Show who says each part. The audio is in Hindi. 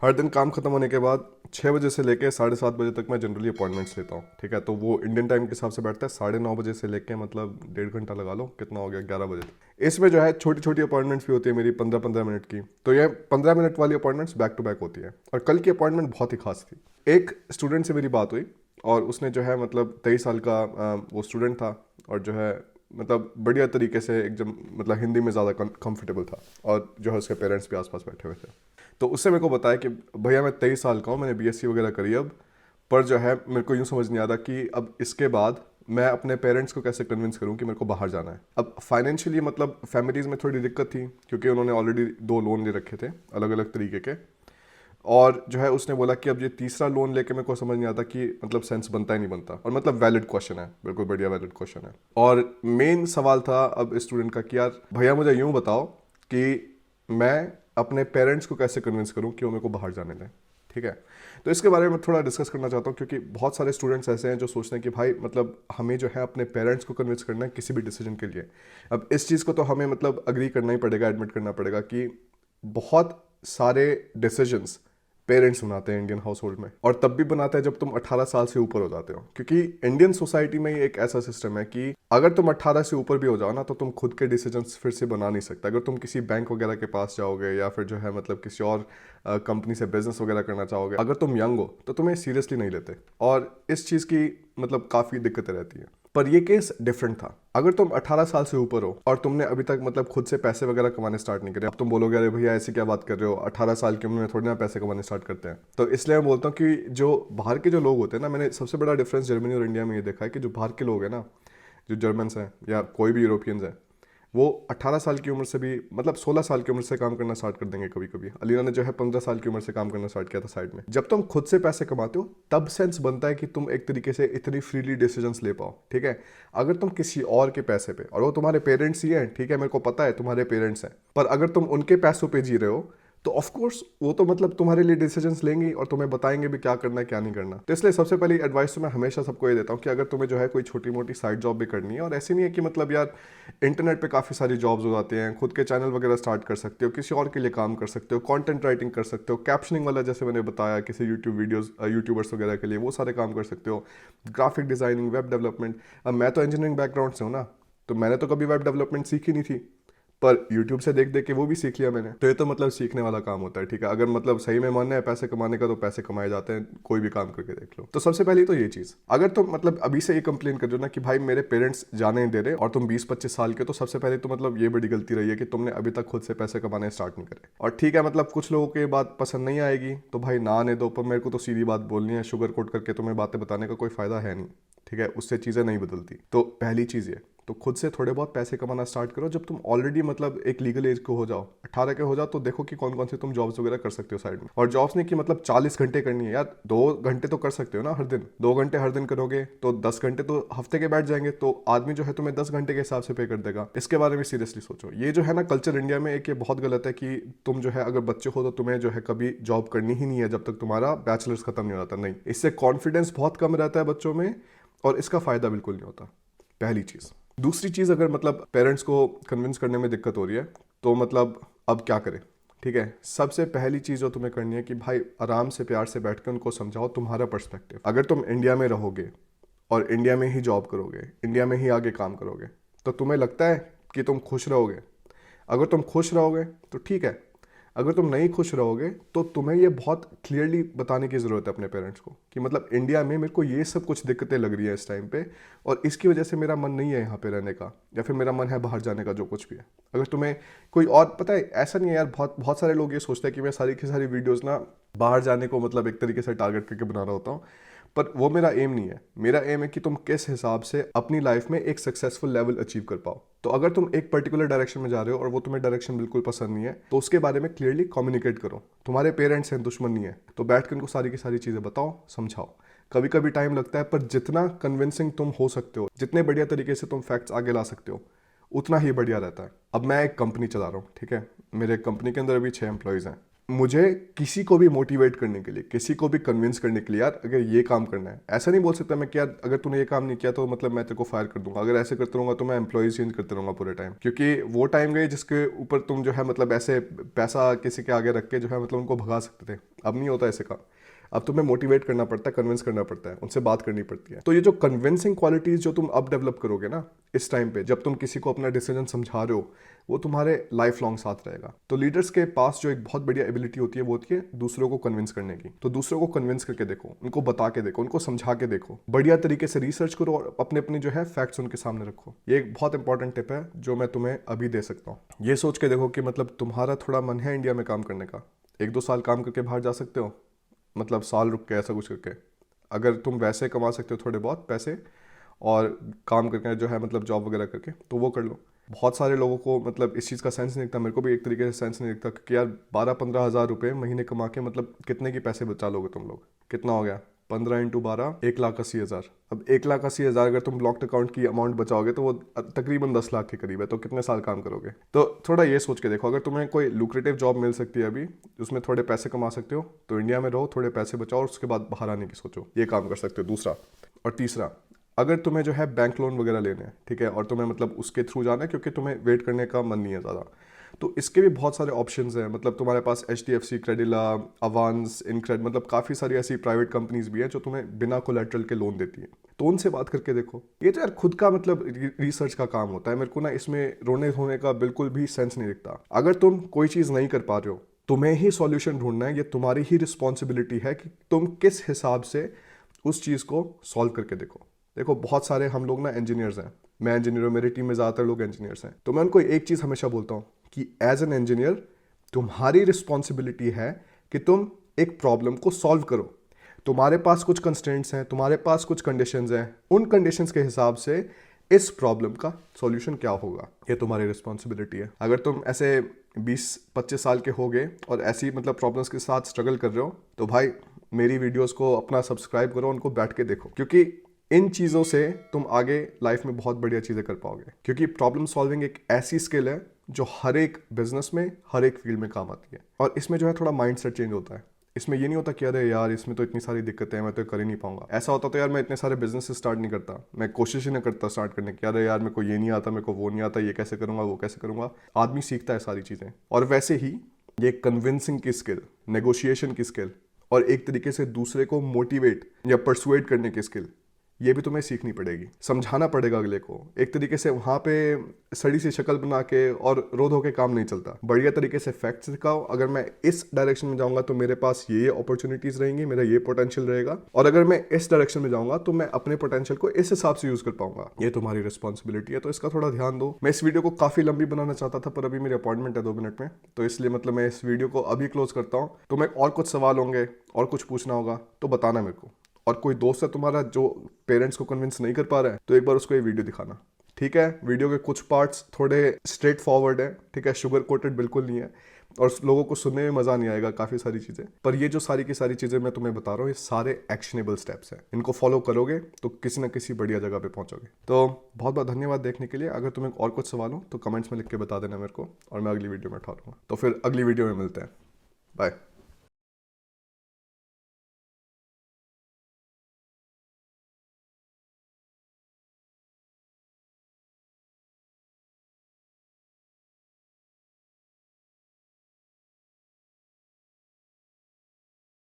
Speaker 1: हर दिन काम खत्म होने के बाद 6 बजे से लेके 7:30 बजे तक मैं जनरली अपॉइंटमेंट्स लेता हूँ, ठीक है। तो वो इंडियन टाइम के हिसाब से बैठता है 9:30 बजे से लेके मतलब 1.5 घंटा लगा लो, कितना हो गया 11 बजे तक। इसमें जो है छोटी छोटी अपॉइंटमेंट्स भी होती है मेरी 15-15 मिनट की। तो ये 15 मिनट वाली अपॉइंटमेंट्स बैक टू बैक होती है। और कल की अपॉइंटमेंट बहुत ही खास थी। एक स्टूडेंट से मेरी बात हुई और उसने जो है मतलब 23 साल का वो स्टूडेंट था और जो है मतलब बढ़िया तरीके से एकदम मतलब हिंदी में ज़्यादा कंफर्टेबल था और जो है उसके पेरेंट्स भी आसपास बैठे हुए थे। तो उससे मेरे को बताया कि भैया मैं 23 साल का हूँ, मैंने बीएससी वगैरह करी अब, पर जो है मेरे को यूँ समझ नहीं आ रहा कि अब इसके बाद मैं अपने पेरेंट्स को कैसे कन्विंस करूँ कि मेरे को बाहर जाना है। अब फाइनेंशियली मतलब फैमिलीज़ में थोड़ी दिक्कत थी क्योंकि उन्होंने ऑलरेडी 2 लोन ले रखे थे अलग अलग तरीके के। और जो है उसने बोला कि अब ये तीसरा लोन लेके मेरे को समझ नहीं आता कि मतलब सेंस बनता ही नहीं बनता। और मतलब वैलिड क्वेश्चन है, बिल्कुल बढ़िया वैलिड क्वेश्चन है। और मेन सवाल था अब स्टूडेंट का कि यार भैया मुझे यूँ बताओ कि मैं अपने पेरेंट्स को कैसे कन्विंस करूँ कि वो मेरे को बाहर जाने दें, ठीक है। तो इसके बारे में थोड़ा डिस्कस करना चाहता हूँ क्योंकि बहुत सारे स्टूडेंट्स ऐसे हैं जो सोचते हैं कि भाई मतलब हमें जो है अपने पेरेंट्स को कन्विंस करना है किसी भी डिसीजन के लिए। अब इस चीज़ को तो हमें मतलब अग्री करना ही पड़ेगा, एडमिट करना पड़ेगा कि बहुत सारे डिसीजंस पेरेंट्स बनाते हैं इंडियन हाउस होल्ड में, और तब भी बनाते हैं जब तुम 18 साल से ऊपर हो जाते हो। क्योंकि इंडियन सोसाइटी में ही एक ऐसा सिस्टम है कि अगर तुम 18 से ऊपर भी हो जाओ ना तो तुम खुद के डिसीजंस फिर से बना नहीं सकते। अगर तुम किसी बैंक वगैरह के पास जाओगे या फिर जो है मतलब किसी और कंपनी से बिजनेस वगैरह करना चाहोगे, अगर तुम यंग हो तो तुम्हें सीरियसली नहीं लेते और इस चीज़ की मतलब काफ़ी दिक्कतें रहती हैं। पर ये केस डिफरेंट था। अगर तुम 18 साल से ऊपर हो और तुमने अभी तक मतलब खुद से पैसे वगैरह कमाने स्टार्ट नहीं करे, अब तुम बोलोगे अरे भैया ऐसी क्या बात कर रहे हो, 18 साल की उम्र में थोड़ी ना पैसे कमाने स्टार्ट करते हैं। तो इसलिए मैं बोलता हूँ कि जो बाहर के जो लोग होते हैं ना, मैंने सबसे बड़ा डिफरेंस जर्मनी और इंडिया में ये देखा है कि जो बाहर के लोग हैं ना, जो जर्मन्स हैं या कोई भी यूरोपियंस हैं, वो 18 साल की उम्र से भी मतलब 16 साल की उम्र से काम करना स्टार्ट कर देंगे कभी कभी। अलीना ने जो है 15 साल की उम्र से काम करना स्टार्ट किया था साइड में। जब तुम खुद से पैसे कमाते हो तब सेंस बनता है कि तुम एक तरीके से इतनी फ्रीली डिसीजंस ले पाओ, ठीक है। अगर तुम किसी और के पैसे पे, और वो तुम्हारे पेरेंट्स ही हैं, ठीक है, मेरे को पता है तुम्हारे पेरेंट्स हैं, पर अगर तुम उनके पैसों पे जी रहे हो तो ऑफ कोर्स वो तो मतलब तुम्हारे लिए डिसीजंस लेंगे और तुम्हें बताएंगे भी क्या करना है क्या नहीं करना। तो इसलिए सबसे पहली एडवाइस तो मैं हमेशा सबको ये देता हूँ कि अगर तुम्हें जो है कोई छोटी मोटी साइड जॉब भी करनी है, और ऐसी नहीं है कि मतलब यार इंटरनेट पे काफ़ी सारी जॉब्स हो जाते हैं, खुद के चैनल वगैरह स्टार्ट कर सकते हो, किसी और के लिए काम कर सकते हो, कंटेंट राइटिंग कर सकते हो, कैप्शनिंग वाला जैसे मैंने बताया किसी यूट्यूबर्स वगैरह के लिए, वो सारे काम कर सकते हो, ग्राफिक डिज़ाइनिंग, वेब डेवलपमेंट। अब मैं तो इंजीनियरिंग बैकग्राउंड से हूँ ना, तो मैंने तो कभी वेब डेवलपमेंट सीखी नहीं थी, पर यूट्यूब से देख देख के वो भी सीख लिया मैंने। तो ये तो मतलब सीखने वाला काम होता है, ठीक है। अगर मतलब सही में मन है पैसे कमाने का तो पैसे कमाए जाते हैं, कोई भी काम करके देख लो। तो सबसे पहले तो ये चीज़, अगर तुम मतलब अभी से ये कंप्लेन कर रहे हो ना कि भाई मेरे पेरेंट्स जाने नहीं दे रहे और तुम 20-25 साल के, तो सबसे पहले तो मतलब ये बड़ी गलती रही है कि तुमने अभी तक खुद से पैसे कमाने स्टार्ट नहीं करे। और ठीक है मतलब कुछ लोगों को ये बात पसंद नहीं आएगी तो भाई ना आने दो, पर मेरे को तो सीधी बात बोलनी है, शुगर कोट करके तुम्हें बातें बताने का कोई फायदा है नहीं, ठीक है, उससे चीज़ें नहीं बदलती। तो पहली चीज़ ये, तो खुद से थोड़े बहुत पैसे कमाना स्टार्ट करो जब तुम ऑलरेडी मतलब एक लीगल एज को हो जाओ, 18 के हो जाओ, तो देखो कि कौन कौन से तुम जॉब्स वगैरह कर सकते हो साइड में। और जॉब्स नहीं कि मतलब 40 घंटे करनी है यार, 2 घंटे तो कर सकते हो ना हर दिन। 2 घंटे हर दिन करोगे तो 10 घंटे तो हफ्ते के बैठ जाएंगे, तो आदमी जो है तुम्हें 10 घंटे के हिसाब से पे कर देगा। इसके बारे में सीरियसली सोचो। ये जो है ना कल्चर इंडिया में एक ये बहुत गलत है कि तुम जो है अगर बच्चे हो तो तुम्हें जो है कभी जॉब करनी ही नहीं है जब तक तुम्हारा बैचलर्स खत्म नहीं हो जाता। नहीं, इससे कॉन्फिडेंस बहुत कम रहता है बच्चों में और इसका फायदा बिल्कुल नहीं होता, पहली चीज़। दूसरी चीज़, अगर मतलब पेरेंट्स को कन्विंस करने में दिक्कत हो रही है तो मतलब अब क्या करें, ठीक है। सबसे पहली चीज़ जो तुम्हें करनी है कि भाई आराम से प्यार से बैठ कर उनको समझाओ तुम्हारा पर्सपेक्टिव। अगर तुम इंडिया में रहोगे और इंडिया में ही जॉब करोगे, इंडिया में ही आगे काम करोगे, तो तुम्हें लगता है कि तुम खुश रहोगे? अगर तुम खुश रहोगे तो ठीक है, अगर तुम नहीं खुश रहोगे तो तुम्हें ये बहुत क्लियरली बताने की ज़रूरत है अपने पेरेंट्स को कि मतलब इंडिया में मेरे को ये सब कुछ दिक्कतें लग रही है इस टाइम पे, और इसकी वजह से मेरा मन नहीं है यहाँ पे रहने का, या फिर मेरा मन है बाहर जाने का, जो कुछ भी है। अगर तुम्हें कोई और पता है, ऐसा नहीं है यार, बहुत बहुत सारे लोग ये सोचते हैं कि मैं सारी की सारी वीडियोज़ ना बाहर जाने को मतलब एक तरीके से टारगेट करके बना रहा होता हूँ, पर वो मेरा एम नहीं है। मेरा एम है कि तुम किस हिसाब से अपनी लाइफ में एक सक्सेसफुल लेवल अचीव कर पाओ। तो अगर तुम एक पर्टिकुलर डायरेक्शन में जा रहे हो और वो तुम्हें डायरेक्शन बिल्कुल पसंद नहीं है, तो उसके बारे में क्लियरली कम्युनिकेट करो। तुम्हारे पेरेंट्स हैं, दुश्मन नहीं है, तो बैठ कर उनको सारी की सारी चीज़ें बताओ, समझाओ। कभी कभी टाइम लगता है, पर जितना कन्विंसिंग तुम हो सकते हो, जितने बढ़िया तरीके से तुम फैक्ट्स आगे ला सकते हो, उतना ही बढ़िया रहता है। अब मैं एक कंपनी चला रहा हूँ, ठीक है, मेरे कंपनी के अंदर अभी 6 एम्प्लॉयज़ हैं। मुझे किसी को भी मोटिवेट करने के लिए, किसी को भी कन्विंस करने के लिए, यार अगर ये काम करना है, ऐसा नहीं बोल सकता मैं कि यार अगर तूने ये काम नहीं किया तो मतलब मैं तेरे को फायर कर दूंगा। अगर ऐसे करते रहूंगा तो मैं एम्प्लॉयज चेंज करते रहूंगा पूरे टाइम, क्योंकि वो टाइम गए जिसके ऊपर तुम जो है मतलब ऐसे पैसा किसी के आगे रख के जो है मतलब उनको भगा सकते थे। अब नहीं होता ऐसे काम। अब तुम्हें मोटिवेट करना पड़ता है, कन्विंस करना पड़ता है, उनसे बात करनी पड़ती है। तो ये जो कन्विंसिंग क्वालिटीज जो तुम अब डेवलप करोगे ना इस टाइम पे, जब तुम किसी को अपना डिसीजन समझा रहे हो, वो तुम्हारे लाइफ लॉन्ग साथ रहेगा। तो लीडर्स के पास जो एक बहुत बढ़िया एबिलिटी होती है वो होती है दूसरों को कन्विंस करने की। तो दूसरों को कन्विंस करके देखो, उनको बता के देखो, उनको समझा के देखो, बढ़िया तरीके से रिसर्च करो और अपने अपने जो है फैक्ट्स उनके सामने रखो। ये एक बहुत इंपॉर्टेंट टिप है जो मैं तुम्हें अभी दे सकता हूँ। ये सोच के देखो कि मतलब तुम्हारा थोड़ा मन है इंडिया में काम करने का, 1-2 साल काम करके बाहर जा सकते हो, मतलब साल रुक के ऐसा कुछ करके। अगर तुम वैसे कमा सकते हो थोड़े बहुत पैसे और काम करके जो है मतलब जॉब वगैरह करके, तो वो कर लो। बहुत सारे लोगों को मतलब इस चीज़ का सेंस नहीं दिखता, मेरे को भी एक तरीके से सेंस नहीं दिखता कि यार 12-15 हज़ार रुपये महीने कमा के मतलब कितने की पैसे बचा लोगे तुम लोग। कितना हो गया 15 × 12 1,80,000। अब 1,80,000 अगर तुम लॉक्ड अकाउंट की अमाउंट बचाओगे तो वो तकरीबन 10 लाख के करीब है। तो कितने साल काम करोगे? तो थोड़ा ये सोच के देखो, अगर तुम्हें कोई लुक्रेटिव जॉब मिल सकती है अभी, उसमें थोड़े पैसे कमा सकते हो, तो इंडिया में रहो, थोड़े पैसे बचाओ और उसके बाद बाहर आने की सोचो। ये काम कर सकते हो दूसरा। और तीसरा, अगर तुम्हें जो है बैंक लोन वगैरह लेने हैं, ठीक है, और तुम्हें मतलब उसके थ्रू जाना है क्योंकि तुम्हें वेट करने का मन नहीं है ज़्यादा, तो इसके भी बहुत सारे ऑप्शंस हैं। मतलब तुम्हारे पास HDFC, क्रेडिला, अवांस, इनक्रेड, मतलब काफ़ी सारी ऐसी प्राइवेट कंपनीज भी हैं जो तुम्हें बिना कोलेट्रल के लोन देती हैं। तो उनसे बात करके देखो। ये तो यार खुद का मतलब रिसर्च का काम होता है। मेरे को ना इसमें रोने धोने का बिल्कुल भी सेंस नहीं दिखता। अगर तुम कोई चीज़ नहीं कर पा रहे हो, तुम्हें ही सॉल्यूशन ढूंढना है। ये तुम्हारी ही रिस्पॉन्सिबिलिटी है कि तुम किस हिसाब से उस चीज़ को सॉल्व करके देखो। देखो बहुत सारे हम लोग ना इंजीनियर्स हैं, मैं इंजीनियर हूँ, मेरी टीम में ज़्यादातर लोग इंजीनियर्स हैं। तो मैं उनको एक चीज़ हमेशा बोलता हूँ कि एज एन इंजीनियर तुम्हारी रिस्पॉन्सिबिलिटी है कि तुम एक प्रॉब्लम को सॉल्व करो। तुम्हारे पास कुछ कंस्ट्रेंट्स हैं, तुम्हारे पास कुछ कंडीशंस हैं, उन कंडीशंस के हिसाब से इस प्रॉब्लम का सॉल्यूशन क्या होगा, ये तुम्हारी रिस्पॉन्सिबिलिटी है। अगर तुम ऐसे 20-25 साल के हो गए और ऐसी मतलब प्रॉब्लम्स के साथ स्ट्रगल कर रहे हो, तो भाई मेरी वीडियोस को अपना सब्सक्राइब करो, उनको बैठ के देखो, क्योंकि इन चीज़ों से तुम आगे लाइफ में बहुत बढ़िया चीज़ें कर पाओगे। क्योंकि प्रॉब्लम सॉल्विंग एक ऐसी स्किल है जो हर एक बिजनेस में, हर एक फील्ड में काम आती है। और इसमें जो है थोड़ा माइंडसेट चेंज होता है। इसमें ये नहीं होता कि अरे यार इसमें तो इतनी सारी दिक्कतें हैं, मैं तो कर ही नहीं पाऊंगा। ऐसा होता तो यार मैं इतने सारे बिजनेस स्टार्ट नहीं करता, मैं कोशिश ही नहीं करता स्टार्ट करने की। अरे यार मेरे को ये नहीं आता, मेरे को वो नहीं आता, ये कैसे करूंगा, वो कैसे करूंगा। आदमी सीखता है सारी चीज़ें। और वैसे ही ये कन्विंसिंग की स्किल, नेगोशिएशन की स्किल और एक तरीके से दूसरे को मोटिवेट या परसुएट करने की स्किल, ये भी तुम्हें सीखनी पड़ेगी। समझाना पड़ेगा अगले को। एक तरीके से वहाँ पे सड़ी सी शक्ल बना के और रो धो के काम नहीं चलता। बढ़िया तरीके से फैक्ट्स दिखाओ। अगर मैं इस डायरेक्शन में जाऊँगा तो मेरे पास ये अपॉर्चुनिटीज़ रहेंगी, मेरा ये पोटेंशियल रहेगा, और अगर मैं इस डायरेक्शन में जाऊँगा तो मैं अपने पोटेंशियल को इस हिसाब से यूज़ कर पाऊंगा। ये तुम्हारी रिस्पॉन्सिबिलिटी है, तो इसका थोड़ा ध्यान दो। मैं इस वीडियो को काफ़ी लंबी बनाना चाहता था, पर अभी मेरी अपॉइंटमेंट है 2 मिनट में, तो इसलिए मतलब मैं इस वीडियो को अभी क्लोज करता हूँ। तो मैं और कुछ सवाल होंगे और कुछ पूछना होगा तो बताना मेरे को। और कोई दोस्त है तुम्हारा जो पेरेंट्स को कन्विंस नहीं कर पा रहा है, तो एक बार उसको ये वीडियो दिखाना, ठीक है। वीडियो के कुछ पार्ट्स थोड़े स्ट्रेट फॉरवर्ड है, ठीक है, शुगर कोटेड बिल्कुल नहीं है, और लोगों को सुनने में मज़ा नहीं आएगा काफ़ी सारी चीज़ें। पर ये जो सारी की सारी चीज़ें मैं तुम्हें बता रहा हूँ, ये सारे एक्शनेबल स्टेप्स हैं। इनको फॉलो करोगे तो किसी ना किसी बढ़िया जगह पे पहुँचोगे। तो बहुत बहुत धन्यवाद देखने के लिए। अगर तुम्हें और कुछ सवाल हो तो कमेंट्स में लिख के बता देना मेरे को, और मैं अगली वीडियो में उठा लूँगा। तो फिर अगली वीडियो में मिलते हैं। बाय।